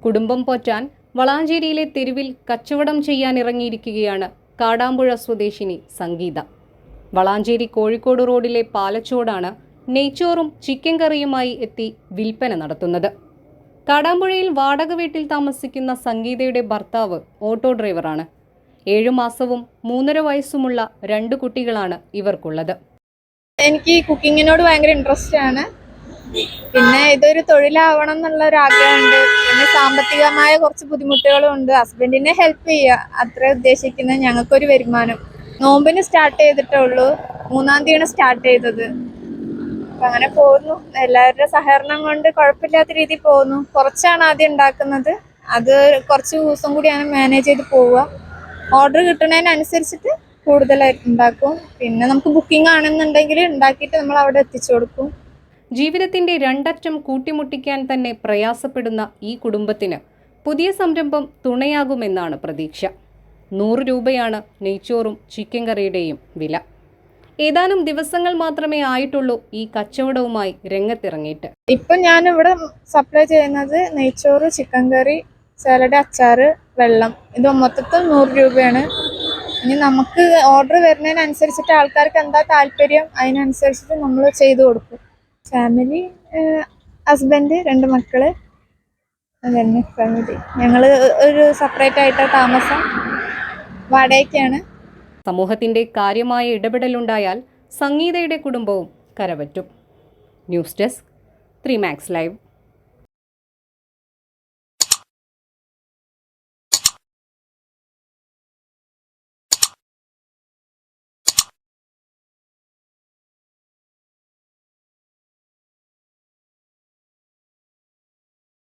കുടുംബം പോറ്റാൻ വളാഞ്ചേരിയിലെ തെരുവിൽ കച്ചവടം ചെയ്യാൻ ഇറങ്ങിയിരിക്കുകയാണ് കാടാമ്പുഴ സ്വദേശിനി സംഗീത. വളാഞ്ചേരി കോഴിക്കോട് റോഡിലെ പാലച്ചോടാണ് നെയ്ച്ചോറും ചിക്കൻ കറിയുമായി എത്തി വിൽപ്പന നടത്തുന്നത്. കാടാമ്പുഴയിൽ വാടക വീട്ടിൽ താമസിക്കുന്ന സംഗീതയുടെ ഭർത്താവ് ഓട്ടോ ഡ്രൈവറാണ്. 7 മാസവും 3.5 വയസ്സുമുള്ള 2 കുട്ടികളാണ് ഇവർക്കുള്ളത്. എനിക്ക് കുക്കിങ്ങിനോട് ഭയങ്കര ഇൻട്രസ്റ്റ് ആണ്. പിന്നെ ഇതൊരു തൊഴിലാവണം എന്നുള്ള ഒരു ആഗ്രഹമുണ്ട്. പിന്നെ സാമ്പത്തികമായ കുറച്ച് ബുദ്ധിമുട്ടുകളും ഉണ്ട്. ഹസ്ബൻഡിനെ ഹെൽപ്പ് ചെയ്യുക അത്ര ഉദ്ദേശിക്കുന്നത്. ഞങ്ങൾക്കൊരു വരുമാനം. നോമ്പിന് സ്റ്റാർട്ട് ചെയ്തിട്ടേ ഉള്ളൂ. 3-ാം തീയതിയാണ് സ്റ്റാർട്ട് ചെയ്തത്. അപ്പം അങ്ങനെ പോകുന്നു. എല്ലാവരുടെ സഹകരണം കൊണ്ട് കുഴപ്പമില്ലാത്ത രീതിയിൽ പോകുന്നു. കുറച്ചാണ് ആദ്യം ഉണ്ടാക്കുന്നത്. അത് കുറച്ച് ദിവസം കൂടിയാണ് മാനേജ് ചെയ്ത് പോവുക. ഓർഡർ കിട്ടുന്നതിനനുസരിച്ചിട്ട് കൂടുതലായിട്ട് ഉണ്ടാക്കും. പിന്നെ നമുക്ക് ബുക്കിംഗ് ആണെന്നുണ്ടെങ്കിൽ ഉണ്ടാക്കിയിട്ട് നമ്മൾ അവിടെ എത്തിച്ചു കൊടുക്കും. ജീവിതത്തിന്റെ 2 അറ്റം കൂട്ടിമുട്ടിക്കാൻ തന്നെ പ്രയാസപ്പെടുന്ന ഈ കുടുംബത്തിന് പുതിയ സംരംഭം തുണയാകുമെന്നാണ് പ്രതീക്ഷ. 100 രൂപയാണ് നെയ്ച്ചോറും ചിക്കൻ കറിയുടെയും വില. ഏതാനും ദിവസങ്ങൾ മാത്രമേ ആയിട്ടുള്ളൂ ഈ കച്ചവടവുമായി രംഗത്തിറങ്ങിയിട്ട്. ഇപ്പം ഞാനിവിടെ സപ്ലൈ ചെയ്യുന്നത് നെയ്ച്ചോറ്, ചിക്കൻ കറി, സാലഡ്, അച്ചാറ്, വെള്ളം. ഇത് മൊത്തത്തിൽ 100 രൂപയാണ്. ഇനി നമുക്ക് ഓർഡർ വരുന്നതിനനുസരിച്ചിട്ട് ആൾക്കാർക്ക് എന്താ താല്പര്യം അതിനനുസരിച്ചിട്ട് നമ്മൾ ചെയ്തു കൊടുക്കും. ഫാമിലി, ഹസ്ബൻഡ്, 2 മക്കള്, അതന്നെ ഫാമിലി. ഞങ്ങൾ ഒരു സെപ്പറേറ്റ് ആയിട്ട് താമസം, വാടകയ്ക്കാണ്. സമൂഹത്തിന്റെ കാര്യമായ ഇടപെടലുണ്ടായാൽ സംഗീതയുടെ കുടുംബവും കരപറ്റും. News desk 3 max live.